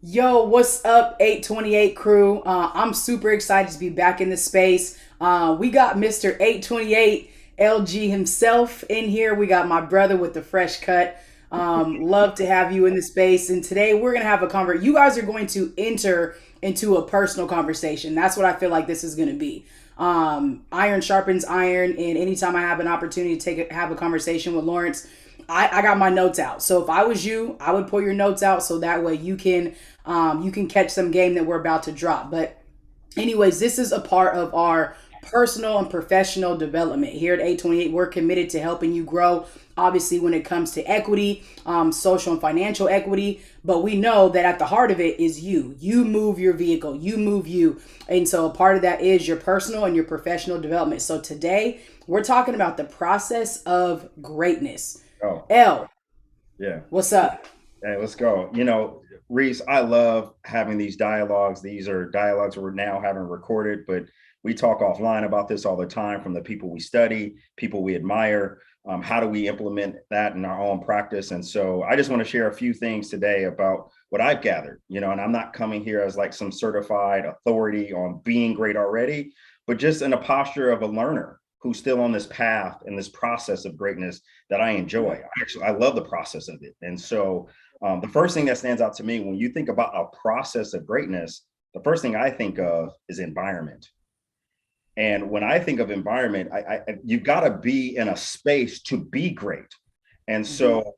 Yo, what's up, 828 crew? I'm super excited to be back in this space. We got Mr. 828 LG himself in here. We got my brother with the fresh cut. Love to have you in the space. And today we're going to have a conversation. You guys are going to enter into a personal conversation. That's what I feel like this is going to be. Iron sharpens iron. And anytime I have an opportunity to have a conversation with Lawrence, I got my notes out. So if I was you, I would pull your notes out so that way you can catch some game that we're about to drop. But anyways, this is a part of our personal and professional development here at 828. We're committed to helping you grow. Obviously, when it comes to equity, social and financial equity, but we know that at the heart of it is you. You move your vehicle, you move you. And so a part of that is your personal and your professional development. So today, we're talking about the process of greatness. Oh, L, yeah. what's up? Hey, let's go. Reese, I love having these dialogues. These are dialogues we're now having recorded, but we talk offline about this all the time from the people we study, people we admire. How do we implement that in our own practice? And so I just want to share a few things today about what I've gathered, and I'm not coming here as like some certified authority on being great already, but just in a posture of a learner who's still on this path and this process of greatness that I enjoy. I love the process of it. And so the first thing that stands out to me when you think about a process of greatness, the first thing I think of is environment. And when I think of environment, you've got to be in a space to be great. And Mhm. so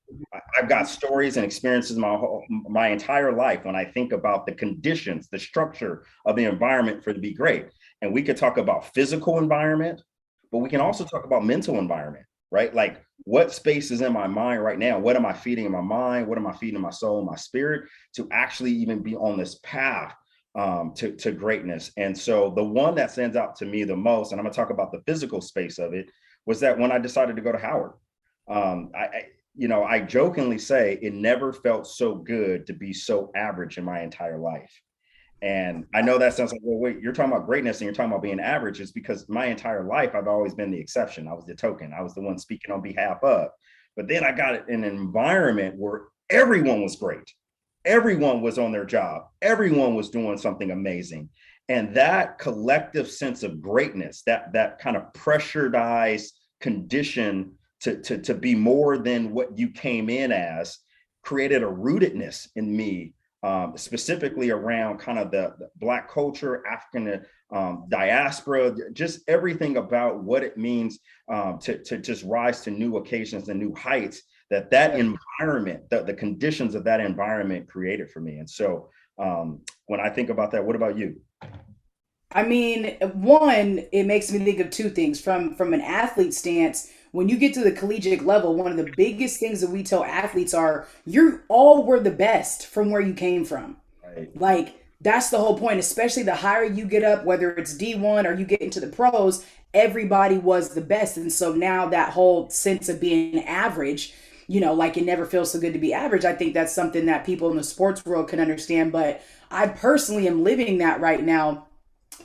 I've got stories and experiences my entire life when I think about the conditions, the structure of the environment for it to be great. And we could talk about physical environment, but we can also talk about mental environment, right? Like what space is in my mind right now? What am I feeding in my mind? What am I feeding in my soul, my spirit to actually even be on this path to greatness? And so the one that stands out to me the most, and I'm going to talk about the physical space of it, was that when I decided to go to Howard, I jokingly say it never felt so good to be so average in my entire life. And I know that sounds like, well, wait, you're talking about greatness and you're talking about being average. It's because my entire life, I've always been the exception. I was the token. I was the one speaking on behalf of. But then I got in an environment where everyone was great. Everyone was on their job. Everyone was doing something amazing. And that collective sense of greatness, that kind of pressurized condition to be more than what you came in as, created a rootedness in me, specifically around kind of the Black culture, African diaspora, just everything about what it means to just rise to new occasions and new heights that Yeah. environment, the conditions of that environment created for me. And so when I think about that, what about you? I mean, one, it makes me think of two things. From an athlete stance, when you get to the collegiate level, one of the biggest things that we tell athletes are you all were the best from where you came from. Right. Like that's the whole point, especially the higher you get up, whether it's D1 or you get into the pros, everybody was the best. And so now that whole sense of being average, like it never feels so good to be average. I think that's something that people in the sports world can understand. But I personally am living that right now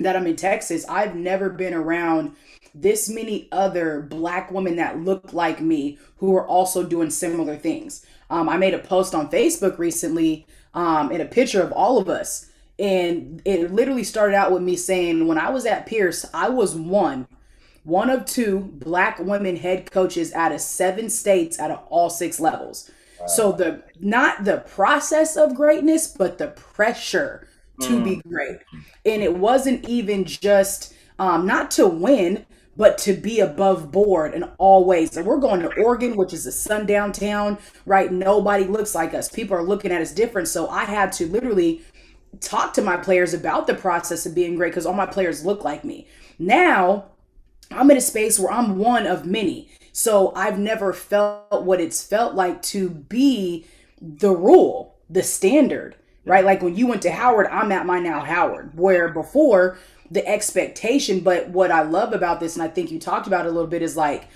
that I'm in Texas. I've never been around this many other black women that look like me who are also doing similar things. I made a post on Facebook recently in a picture of all of us. And it literally started out with me saying, when I was at Pierce, I was one of two black women head coaches out of 7 states out of all 6 levels. So Wow. the not the process of greatness, but the pressure to Mm. be great. And it wasn't even just not to win, but to be above board in all ways. And we're going to Oregon, which is a sundown town, right? Nobody looks like us. People are looking at us different. So I had to literally talk to my players about the process of being great because all my players look like me. Now I'm in a space where I'm one of many. So I've never felt what it's felt like to be the rule, the standard, Yeah. right? Like when you went to Howard, I'm at my now Howard, where before the expectation, but what I love about this, and I think you talked about it a little bit, is like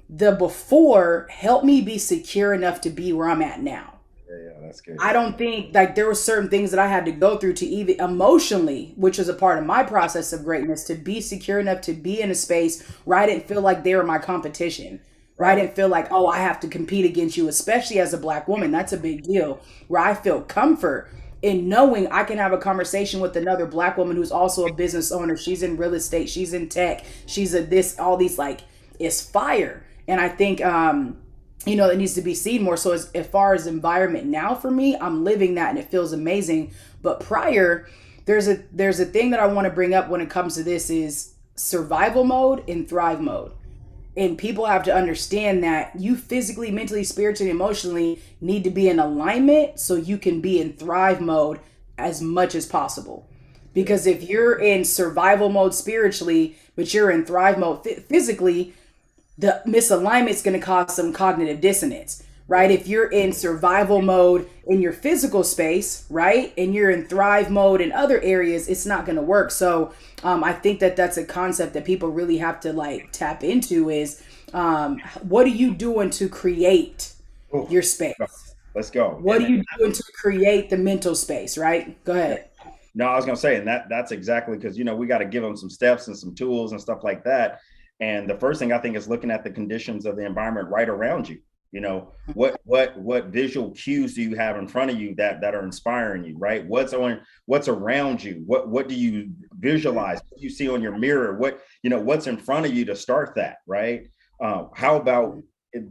the before helped me be secure enough to be where I'm at now. Yeah, yeah, that's good. I don't think like there were certain things that I had to go through to even emotionally, which was a part of my process of greatness, to be secure enough to be in a space where I didn't feel like they were my competition. Where I Right. didn't feel like, oh, I have to compete against you, especially as a black woman. That's a big deal. Where I feel comfort in knowing I can have a conversation with another black woman who's also a business owner. She's in real estate, she's in tech, she's a this, all these, like, it's fire. And I think it needs to be seen more. So as far as environment now for me, I'm living that and it feels amazing. But prior, there's a thing that I want to bring up when it comes to this is survival mode and thrive mode. And people have to understand that you physically, mentally, spiritually, emotionally need to be in alignment so you can be in thrive mode as much as possible. Because if you're in survival mode spiritually, but you're in thrive mode physically, the misalignment is going to cause some cognitive dissonance, right? If you're in survival mode in your physical space, right, and you're in thrive mode in other areas, it's not going to work. So I think that that's a concept that people really have to like tap into is what are you doing to create your space? Let's go. What are you doing to create the mental space, right? Go ahead. No, I was going to say, and that's exactly, because, we got to give them some steps and some tools and stuff like that. And the first thing I think is looking at the conditions of the environment right around you. What visual cues do you have in front of you that are inspiring you, right? What's around you? What do you visualize? What do you see on your mirror? What's in front of you to start that, right? How about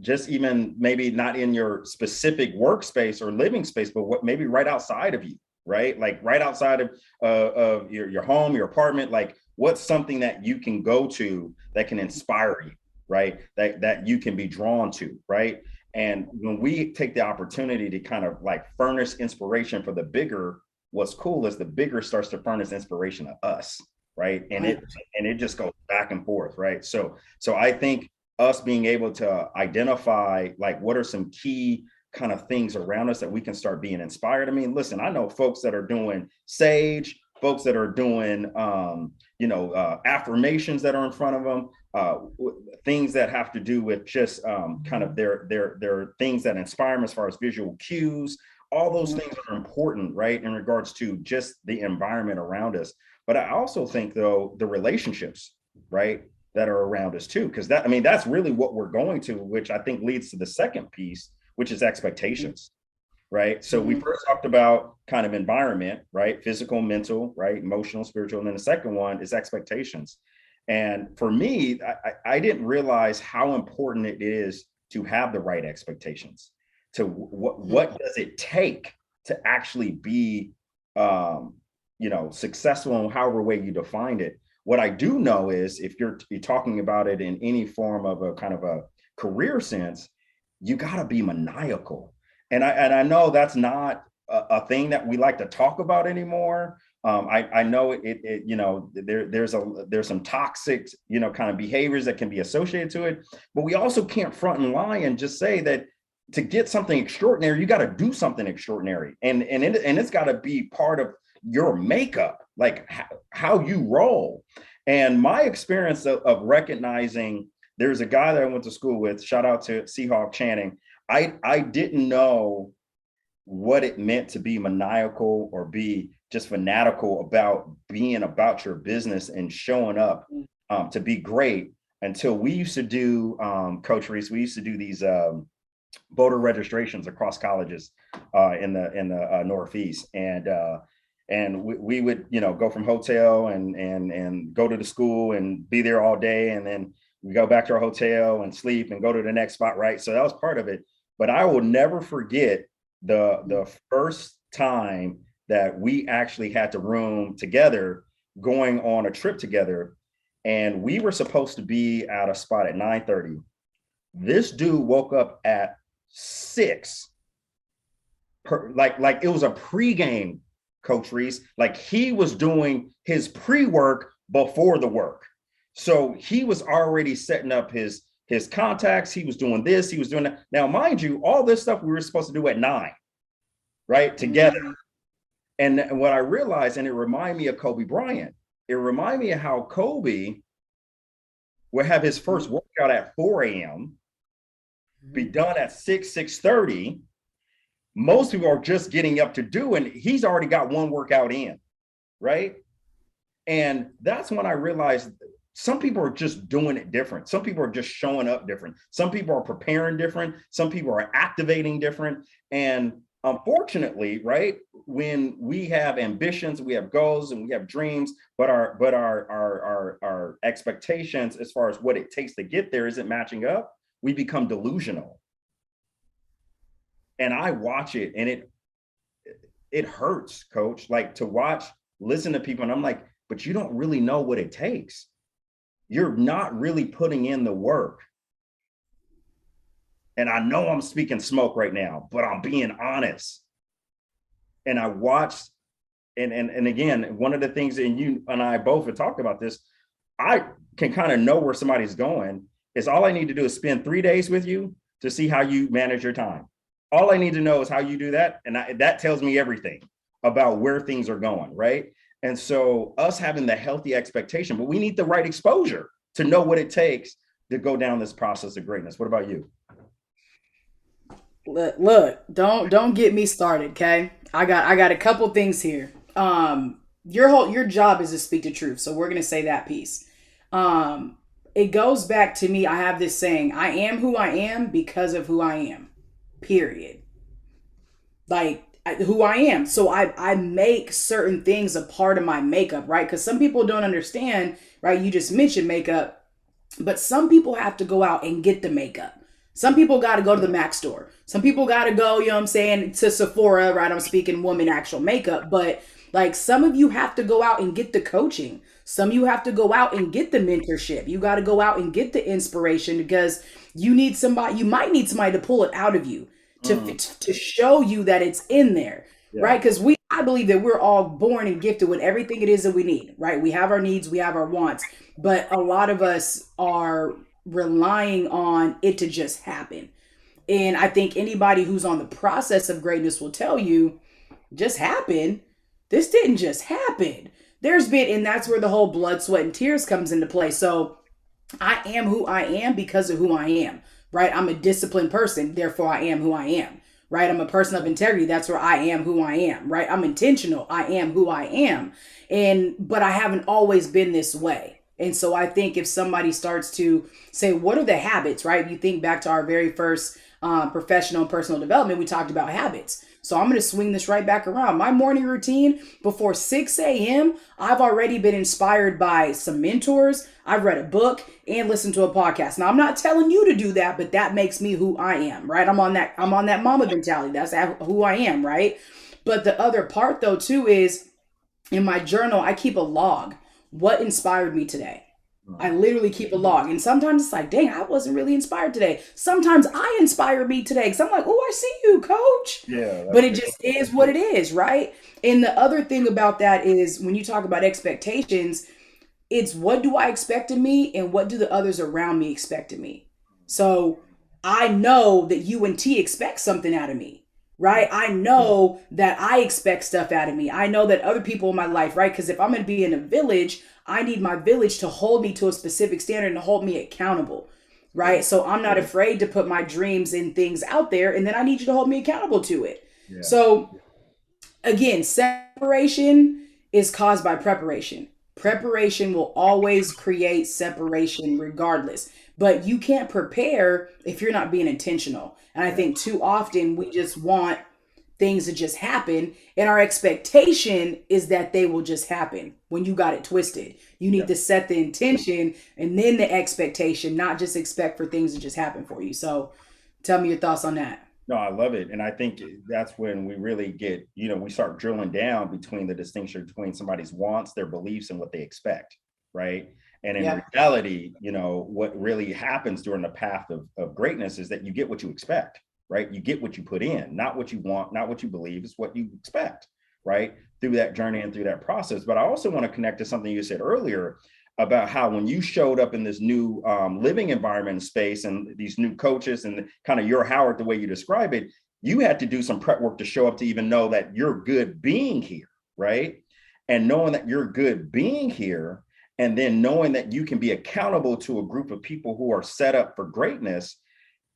just even maybe not in your specific workspace or living space, but what maybe right outside of you, right? Like right outside of your home, your apartment, like what's something that you can go to that can inspire you, right? That you can be drawn to, right? And when we take the opportunity to kind of like furnish inspiration for the bigger, what's cool is the bigger starts to furnish inspiration to us, right? And it just goes back and forth, right? So I think us being able to identify like what are some key kind of things around us that we can start being inspired. I mean, listen, I know folks that are doing sage, folks that are doing affirmations that are in front of them, things that have to do with just kind of their things that inspire them as far as visual cues. All those things are important, right, in regards to just the environment around us. But I also think, though, the relationships, right, that are around us too, because that's really what we're going to, which I think leads to the second piece, which is expectations. Right. So we first talked about kind of environment, right? Physical, mental, right? Emotional, spiritual. And then the second one is expectations. And for me, I didn't realize how important it is to have the right expectations. To what does it take to actually be, successful in however way you defined it. What I do know is if you're talking about it in any form of a kind of a career sense, you got to be maniacal. And I know that's not a thing that we like to talk about anymore. I know there's some toxic, kind of behaviors that can be associated to it, but we also can't front and lie and just say that to get something extraordinary, you got to do something extraordinary. And it's got to be part of your makeup, like how you roll. And my experience of recognizing, there's a guy that I went to school with, shout out to Seahawk Channing. I didn't know what it meant to be maniacal or be just fanatical about being about your business and showing up to be great until we used to do, Coach Rees, we used to do these voter registrations across colleges in the Northeast. And we would, go from hotel and go to the school and be there all day. And then we go back to our hotel and sleep and go to the next spot, right? So that was part of it. But I will never forget the first time that we actually had to room together, going on a trip together. And we were supposed to be at a spot at 9:30. This dude woke up at 6. Like it was a pregame, Coach Rees. Like he was doing his pre-work before the work. So he was already setting up his contacts. He was doing this, he was doing that. Now, mind you, all this stuff we were supposed to do at 9, right? Together. And what I realized, and it reminded me of Kobe Bryant, it reminded me of how Kobe would have his first workout at 4 a.m., be done at 6:30. Most people are just getting up to do, and he's already got one workout in, right? And that's when I realized some people are just doing it different. Some people are just showing up different. Some people are preparing different. Some people are activating different. And unfortunately, right, when we have ambitions, we have goals, and we have dreams, but our expectations as far as what it takes to get there isn't matching up, we become delusional. And I watch it, and it hurts, coach, like to watch, listen to people, and I'm like, but you don't really know what it takes. You're not really putting in the work. And I know I'm speaking smoke right now, but I'm being honest. And I watched, and again, one of the things, and you and I both have talked about this, I can kind of know where somebody's going. Is all I need to do is spend 3 days with you to see how you manage your time. All I need to know is how you do that. And that tells me everything about where things are going, right? And so us having the healthy expectation, but we need the right exposure to know what it takes to go down this process of greatness. What about you? Look, don't get me started, okay? I got a couple things here. Your job is to speak the truth, so we're gonna say that piece. It goes back to me. I have this saying: I am who I am because of who I am. Period. Like who I am. So I make certain things a part of my makeup, right? Because some people don't understand, right? You just mentioned makeup, but some people have to go out and get the makeup. Some people got to go to the Mac store. Some people got to go, you know what I'm saying, to Sephora, right? I'm speaking woman actual makeup, but like some of you have to go out and get the coaching. Some of you have to go out and get the mentorship. You got to go out and get the inspiration because you need somebody, you might need somebody to pull it out of you to show you that it's in there, Yeah. right? Because I believe that we're all born and gifted with everything it is that we need, right? We have our needs, we have our wants, but a lot of us are relying on it to just happen. And I think anybody who's on the process of greatness will tell you, just happen. This didn't just happen. There's been, and that's where the whole blood, sweat, and tears comes into play. So I am who I am because of who I am, right? I'm a disciplined person, therefore I am who I am, right? I'm a person of integrity, that's where I am who I am, right? I'm intentional, I am who I am. But I haven't always been this way. And so I think if somebody starts to say, what are the habits, right? You think back to our very first professional and personal development, we talked about habits. So I'm going to swing this right back around. My morning routine before 6 a.m., I've already been inspired by some mentors. I've read a book and listened to a podcast. Now I'm not telling you to do that, but that makes me who I am, right? I'm on that mama mentality. That's who I am, right? But the other part though too is in my journal, I keep a log. What inspired me today? I literally keep a log. And sometimes it's like, dang, I wasn't really inspired today. Sometimes I inspire me today because I'm like, oh, I see you, coach. Yeah. But it just is what it is, right? And the other thing about that is when you talk about expectations, it's what do I expect of me and what do the others around me expect of me? So I know that you and T expect something out of me, right? I know that I expect stuff out of me. I know that other people in my life, right? Because if I'm going to be in a village, I need my village to hold me to a specific standard and to hold me accountable, right? So I'm not afraid to put my dreams and things out there, and then I need you to hold me accountable to it. Yeah. So again, separation is caused by preparation. Preparation will always create separation regardless, but you can't prepare if you're not being intentional. And I think too often we just want things to just happen, and our expectation is that they will just happen when you got it twisted. You need to set the intention and then the expectation, not just expect for things to just happen for you. So tell me your thoughts on that. No, I love it. And I think that's when we really get, we start drilling down between the distinction between somebody's wants, their beliefs, and what they expect, right? And in reality, what really happens during the path of greatness is that you get what you expect, right? You get what you put in, not what you want, not what you believe, it's what you expect, right? Through that journey and through that process. But I also want to connect to something you said earlier about how when you showed up in this new living environment and space and these new coaches and kind of your Howard, the way you describe it, you had to do some prep work to show up to even know that you're good being here, right? And knowing that you're good being here, and then knowing that you can be accountable to a group of people who are set up for greatness,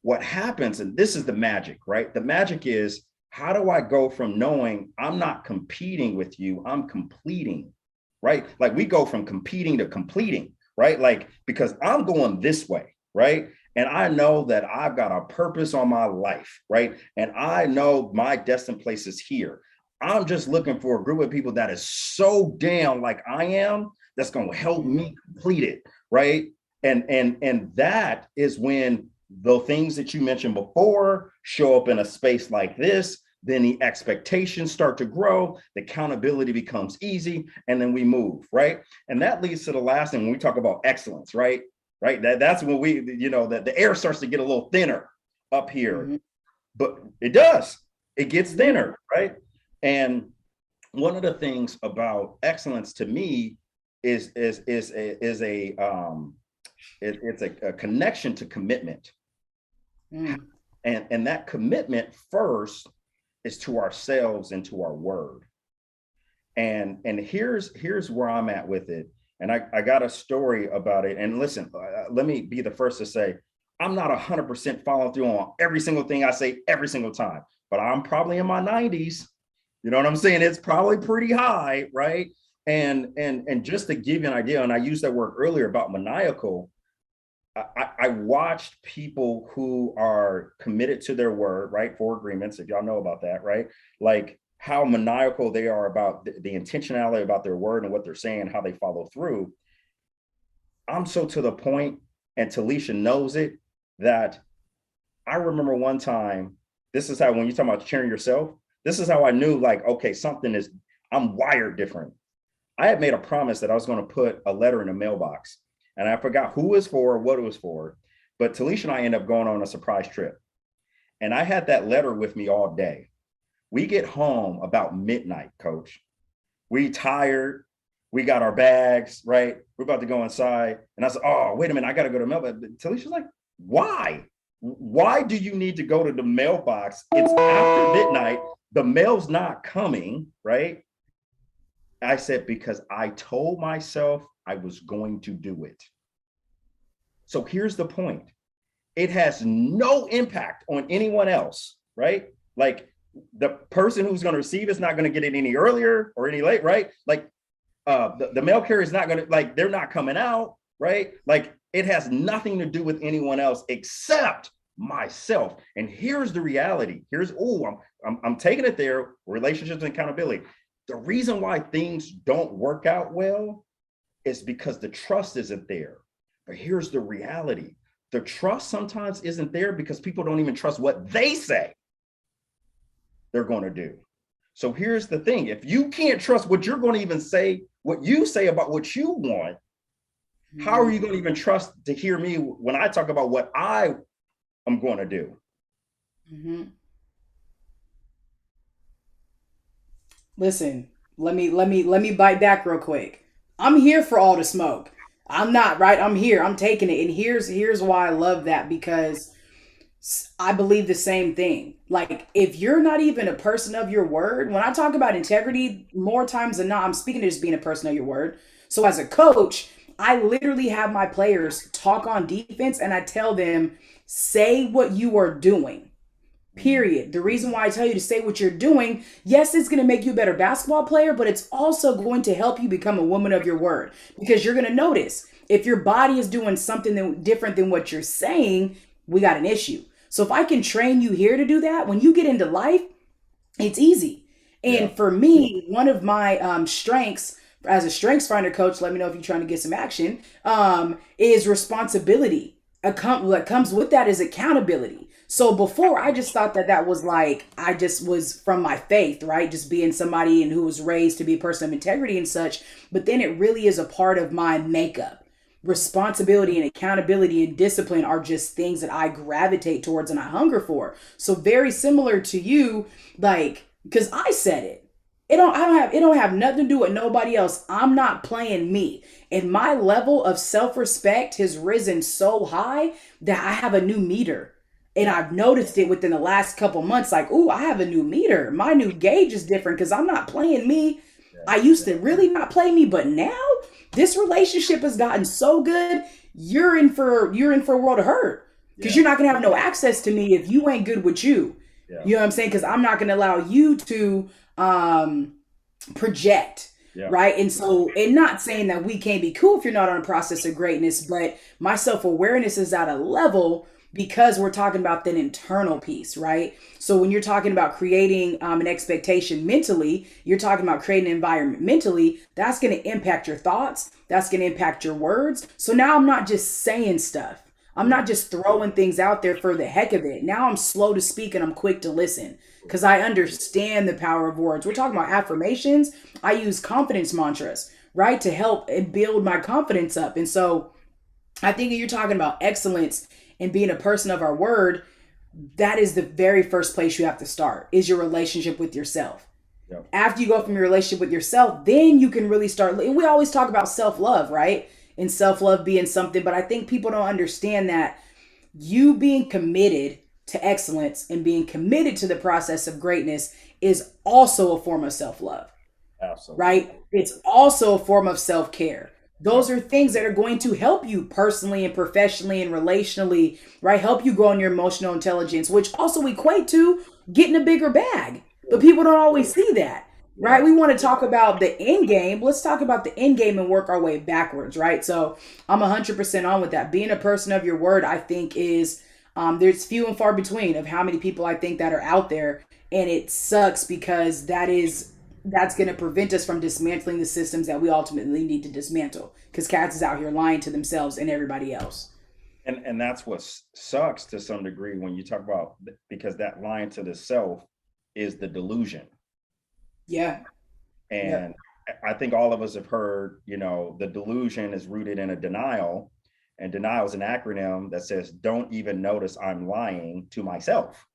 what happens, and this is the magic, right? The magic is, how do I go from knowing I'm not competing with you, I'm completing, right? Like we go from competing to completing, right? Like, because I'm going this way, right? and I know that I've got a purpose on my life, right? And I know my destined place is here. I'm just looking for a group of people that is so down like I am that's going to help me complete it, right? And that is when the things that you mentioned before show up in a space like this. Then the expectations start to grow, the accountability becomes easy, and then we move, right? And that leads to the last thing when we talk about excellence, right? Right. That's when we, that the air starts to get a little thinner up here, Mm-hmm. but it does. It gets thinner, right? And one of the things about excellence to me it's a connection to commitment. Mm. And that commitment first is to ourselves and to our word. And here's where I'm at with it. And I got a story about it. And listen, let me be the first to say, I'm not 100% following through on every single thing I say every single time, but I'm probably in my 90s. You know what I'm saying? It's probably pretty high, right? And just to give you an idea, and I used that word earlier about maniacal. I watched people who are committed to their word, right? For agreements, if y'all know about that, right? Like how maniacal they are about the intentionality about their word and what they're saying, how they follow through. I'm so to the point, and Talisha knows it, that I remember one time, this is how, when you talk about cheering yourself, this is how I knew, like, okay, I'm wired different. I had made a promise that I was going to put a letter in a mailbox, and I forgot who it was for, what it was for. But Talisha and I ended up going on a surprise trip. And I had that letter with me all day. We get home about midnight, coach. We tired. We got our bags, right? We're about to go inside. And I said, oh, wait a minute, I got to go to the mailbox. Talisha's like, why? Why do you need to go to the mailbox? It's after midnight. The mail's not coming, right? I said, because I told myself I was going to do it. So here's the point. It has no impact on anyone else, right? Like the person who's going to receive is not going to get it any earlier or any late, right? Like the mail carrier is not going to, like, they're not coming out, right? Like it has nothing to do with anyone else except myself. And here's the reality. I'm taking it there, relationships and accountability. The reason why things don't work out well is because the trust isn't there. But here's the reality. The trust sometimes isn't there because people don't even trust what they say they're going to do. So here's the thing. If you can't trust what you're going to even say, what you say about what you want, how are you going to even trust to hear me when I talk about what I am going to do? Mm-hmm. Listen, let me bite back real quick. I'm here for all the smoke. I'm not, right. I'm here. I'm taking it, and here's why I love that, because I believe the same thing. Like, if you're not even a person of your word, when I talk about integrity, more times than not, I'm speaking to just being a person of your word. So as a coach, I literally have my players talk on defense, and I tell them, say what you are doing. Period. The reason why I tell you to say what you're doing, yes, it's going to make you a better basketball player, but it's also going to help you become a woman of your word, because you're going to notice if your body is doing something different than what you're saying, we got an issue. So if I can train you here to do that, when you get into life, it's easy. Yeah. And for me, one of my strengths as a strengths finder coach, let me know if you're trying to get some action, is responsibility. What comes with that is accountability. So before, I just thought that was like, I just was from my faith, right? Just being somebody and who was raised to be a person of integrity and such. But then it really is a part of my makeup. Responsibility and accountability and discipline are just things that I gravitate towards and I hunger for. So very similar to you, like, because I said it. It don't have nothing to do with nobody else. I'm not playing me. And my level of self-respect has risen so high that I have a new meter. And I've noticed it within the last couple months, like, ooh, I have a new meter. My new gauge is different because I'm not playing me. I used to really not play me, but now this relationship has gotten so good. You're in for a world of hurt, because you're not gonna have no access to me if you ain't good with you. Yeah. You know what I'm saying? Because I'm not gonna allow you to project. Yeah. right? And so, and not saying that we can't be cool if you're not on a process of greatness, but my self awareness is at a level because we're talking about that internal piece, right? So when you're talking about creating an expectation mentally, you're talking about creating an environment mentally. That's going to impact your thoughts. That's going to impact your words. So now I'm not just saying stuff. I'm Yeah. not just throwing things out there for the heck of it. Now I'm slow to speak and I'm quick to listen because I understand the power of words. We're talking about affirmations. I use confidence mantras, right, to help and build my confidence up. And so I think you're talking about excellence and being a person of our word. That is the very first place you have to start is your relationship with yourself. Yeah. After you go from your relationship with yourself, then you can really start. And we always talk about self love, right? And self love being something, but I think people don't understand that you being committed to excellence and being committed to the process of greatness is also a form of self love, Absolutely. right? It's also a form of self care. Yeah. Those are things that are going to help you personally and professionally and relationally, right? Help you grow in your emotional intelligence, which also equate to getting a bigger bag. But people don't always see that, Yeah. right? We want to talk about the end game. Let's talk about the end game and work our way backwards, right? So I'm 100% on with that. Being a person of your word, I think, is there's few and far between of how many people I think that are out there. And it sucks because that's going to prevent us from dismantling the systems that we ultimately need to dismantle because cats is out here lying to themselves and everybody else. And that's what sucks to some degree when you talk about, because that lying to the self is the delusion. Yeah. And Yep. I think all of us have heard, the delusion is rooted in a denial, and denial is an acronym that says, don't even notice I'm lying to myself.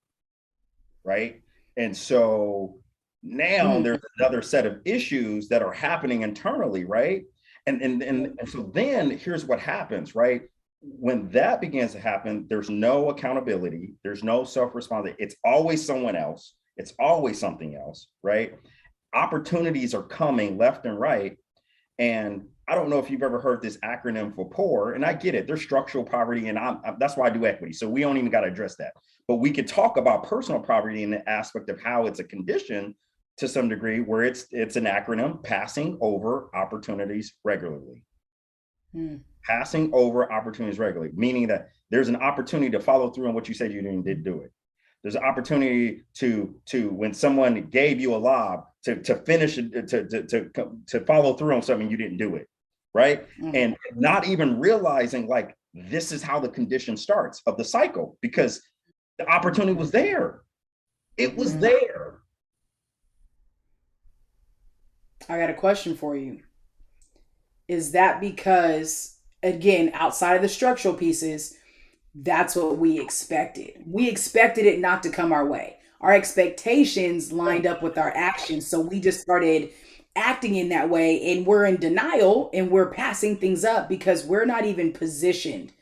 Right. And so now Mm-hmm. there's another set of issues that are happening internally. Right. And so then here's what happens, right? When that begins to happen, there's no accountability, there's no self-responsibility. It's always someone else, it's always something else, right? Opportunities are coming left and right. And I don't know if you've ever heard this acronym for poor, and I get it. There's structural poverty, and that's why I do equity. So we don't even got to address that. But we could talk about personal poverty in the aspect of how it's a condition to some degree, where it's an acronym: passing over opportunities regularly. Mm-hmm. Passing over opportunities regularly, meaning that there's an opportunity to follow through on what you said you didn't do it. There's an opportunity to when someone gave you a lob to finish it, to follow through on something, you didn't do it, right? Mm-hmm. And not even realizing, like, this is how the condition starts of the cycle, because the opportunity was there. It was Mm-hmm. there. I got a question for you. Is that because, again, outside of the structural pieces, that's what we expected? We expected it not to come our way. Our expectations lined up with our actions. So we just started acting in that way and we're in denial and we're passing things up because we're not even positioned.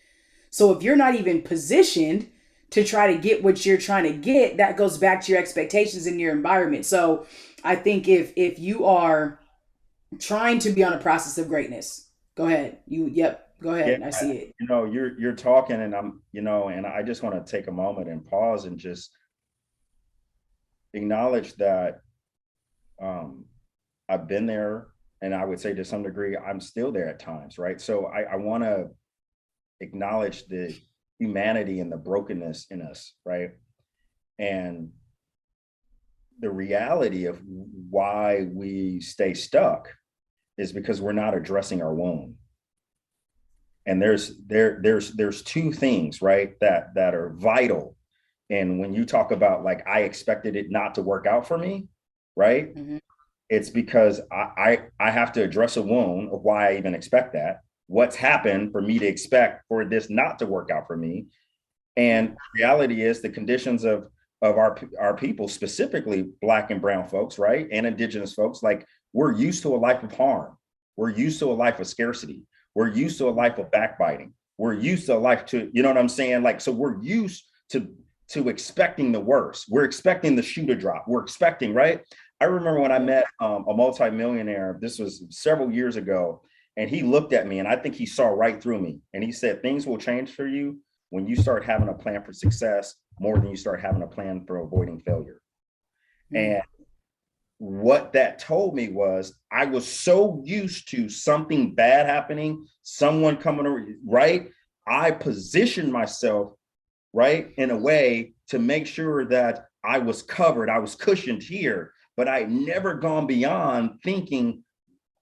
So if you're not even positioned to try to get what you're trying to get, that goes back to your expectations in your environment. So I think if you are trying to be on a process of greatness. Go ahead. Yep. Go Yeah, ahead. I see it. you're talking, and and I just want to take a moment and pause and just acknowledge that um, I've been there, and I would say to some degree I'm still there at times, right? So I want to acknowledge the humanity and the brokenness in us, right? And the reality of why we stay stuck is because we're not addressing our wound. And there's two things, right, that are vital. And when you talk about, like, I expected it not to work out for me, right? Mm-hmm. It's because I have to address a wound of why I even expect that. What's happened for me to expect for this not to work out for me? And reality is the conditions of our people, specifically Black and brown folks, right, and indigenous folks, like, we're used to a life of harm. We're used to a life of scarcity. We're used to a life of backbiting. We're used to a life to, you know what I'm saying? Like, so we're used to expecting the worst. We're expecting the shoe to drop. We're expecting, right? I remember when I met a multimillionaire. This was several years ago, and he looked at me, and I think he saw right through me, and he said, "Things will change for you when you start having a plan for success more than you start having a plan for avoiding failure." Mm-hmm. And what that told me was I was so used to something bad happening, someone coming right. I positioned myself right in a way to make sure that I was covered, I was cushioned here, but I never gone beyond thinking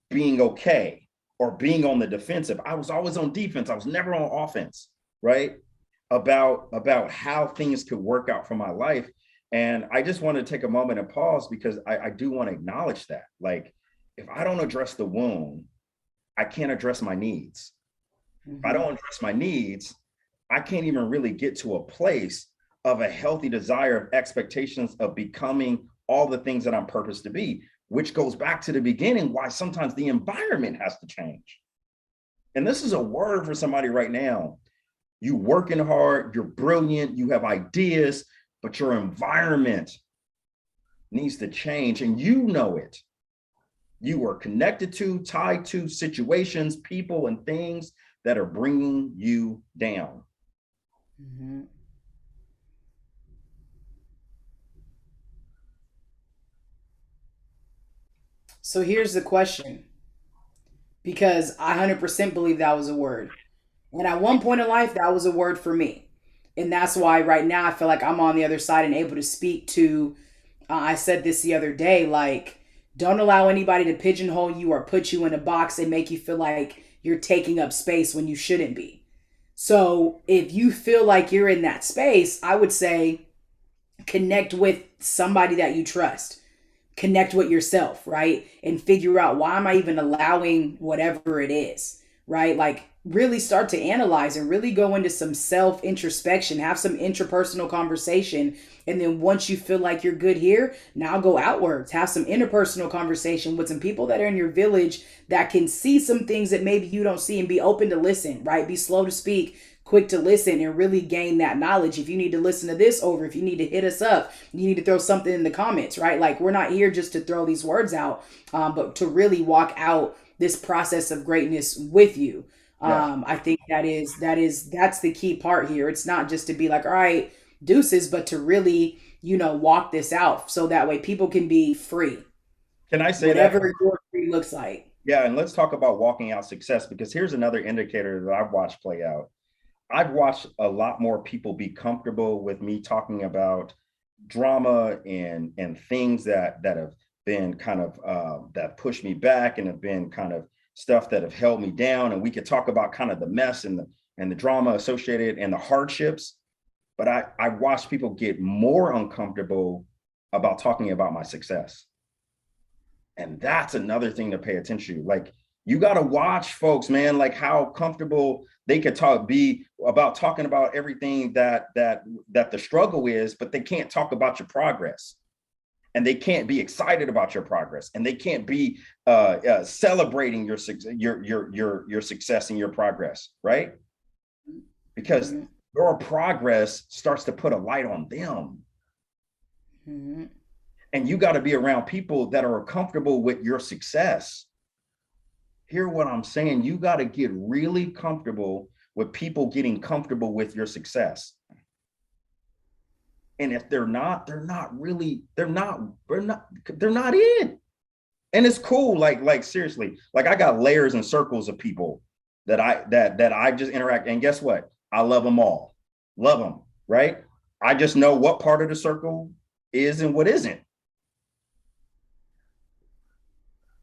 being okay or being on the defensive. I was always on defense. I was never on offense, right? About how things could work out for my life. And I just want to take a moment and pause because I do want to acknowledge that. Like, if I don't address the wound, I can't address my needs. If I Mm-hmm. don't address my needs, I can't even really get to a place of a healthy desire of expectations of becoming all the things that I'm purposed to be, which goes back to the beginning why sometimes the environment has to change. And this is a word for somebody right now. You working hard, you're brilliant, you have ideas, but your environment needs to change and you know it. You are connected to, tied to situations, people, and things that are bringing you down. Mm-hmm. So here's the question, because I 100% believe that was a word. And at one point in life, that was a word for me. And that's why right now I feel like I'm on the other side and able to speak to. I said this the other day, like, don't allow anybody to pigeonhole you or put you in a box and make you feel like you're taking up space when you shouldn't be. So if you feel like you're in that space, I would say connect with somebody that you trust, connect with yourself, right? And figure out, why am I even allowing whatever it is, right? Like, really start to analyze and really go into some self introspection, have some interpersonal conversation. And then once you feel like you're good here, now go outwards, have some interpersonal conversation with some people that are in your village that can see some things that maybe you don't see, and be open to listen, right? Be slow to speak, quick to listen, and really gain that knowledge. If you need to listen to this over, if you need to hit us up, you need to throw something in the comments, right? Like, we're not here just to throw these words out, but to really walk out this process of greatness with you. Yes. I think that's the key part here. It's not just to be like, all right, deuces, but to really, walk this out so that way people can be free, Can I say that? whatever your free looks like. Yeah. And let's talk about walking out success because here's another indicator that I've watched play out. I've watched a lot more people be comfortable with me talking about drama and things that have been kind of that pushed me back and have been kind of stuff that have held me down. And we could talk about kind of the mess and the drama associated and the hardships. But I watched people get more uncomfortable about talking about my success. And that's another thing to pay attention to. Like, you got to watch folks, man, like how comfortable they could be about talking about everything that the struggle is, but they can't talk about your progress. And they can't be excited about your progress, and they can't be celebrating your success and your progress, right? Because Mm-hmm. your progress starts to put a light on them. Mm-hmm. And you got to be around people that are comfortable with your success. Hear what I'm saying? You got to get really comfortable with people getting comfortable with your success. And if they're not really, they're not in. And it's cool. Like seriously, like I got layers and circles of people that I just interact. And guess what? I love them all. Love them, right? I just know what part of the circle is and what isn't.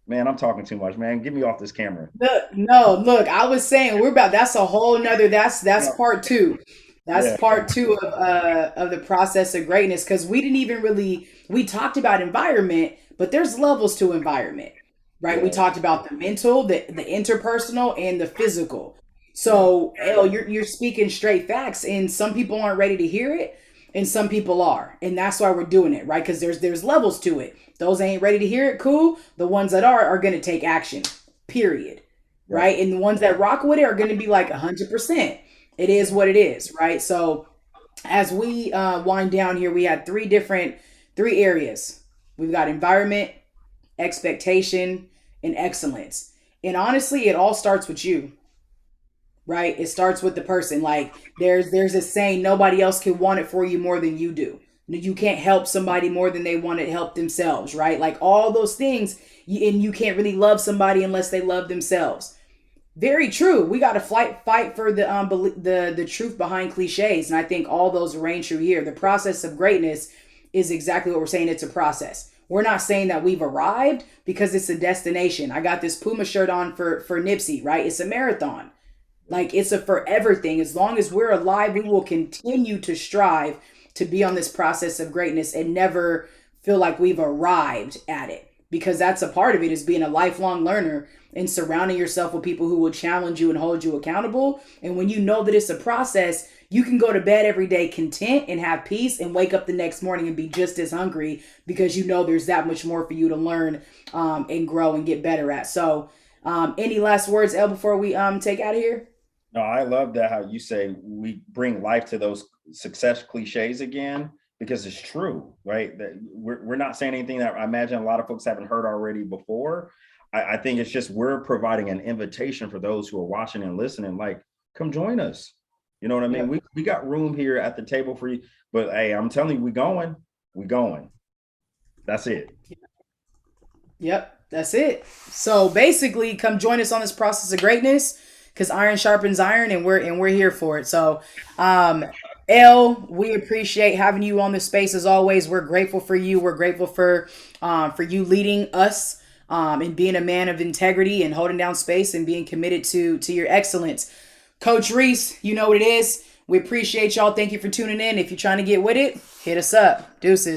Man, I'm talking too much, man. Get me off this camera. Look, no, look, I was saying we're about that's a whole nother that's Yeah, part two. That's yeah, part two of the process of greatness, because we didn't even really we talked about environment, but there's levels to environment, right? We yeah, talked about the mental, the interpersonal, and the physical. yeah. So, L, you're speaking straight facts, and some people aren't ready to hear it, and some people are, and that's why we're doing it, right? Because there's levels to it. Those ain't ready to hear it, cool. The ones that are gonna take action, period, Right. right? And the ones that rock with it are gonna be like 100%. It is what it is, right? So as we wind down here, we had three areas. We've got environment, expectation, and excellence. And honestly, it all starts with you, right? It starts with the person. Like, there's a saying, nobody else can want it for you more than you do. You can't help somebody more than they want to help themselves, right? Like all those things, and you can't really love somebody unless they love themselves. Very true. We got to fight for the truth behind cliches, and I think all those reign true here. The process of greatness is exactly what we're saying. It's a process. We're not saying that we've arrived because it's a destination. I got this Puma shirt on for Nipsey, right? It's a marathon. Like it's a forever thing. As long as we're alive, we will continue to strive to be on this process of greatness and never feel like we've arrived at it. Because that's a part of it, is being a lifelong learner and surrounding yourself with people who will challenge you and hold you accountable. And when you know that it's a process, you can go to bed every day content and have peace and wake up the next morning and be just as hungry because you know there's that much more for you to learn and grow and get better at. So any last words, El, before we take out of here? No, I love that how you say we bring life to those success cliches again, because it's true, right? That we're not saying anything that I imagine a lot of folks haven't heard already before. I think it's just we're providing an invitation for those who are watching and listening, like, come join us. You know what I mean? Yep. We got room here at the table for you. But hey, I'm telling you, we going. That's it. Yep, that's it. So basically, come join us on this process of greatness because iron sharpens iron, and we're here for it. So, L, we appreciate having you on this space as always. We're grateful for you. We're grateful for you leading us and being a man of integrity and holding down space and being committed to your excellence. Coach Rees, you know what it is. We appreciate y'all. Thank you for tuning in. If you're trying to get with it, hit us up. Deuces.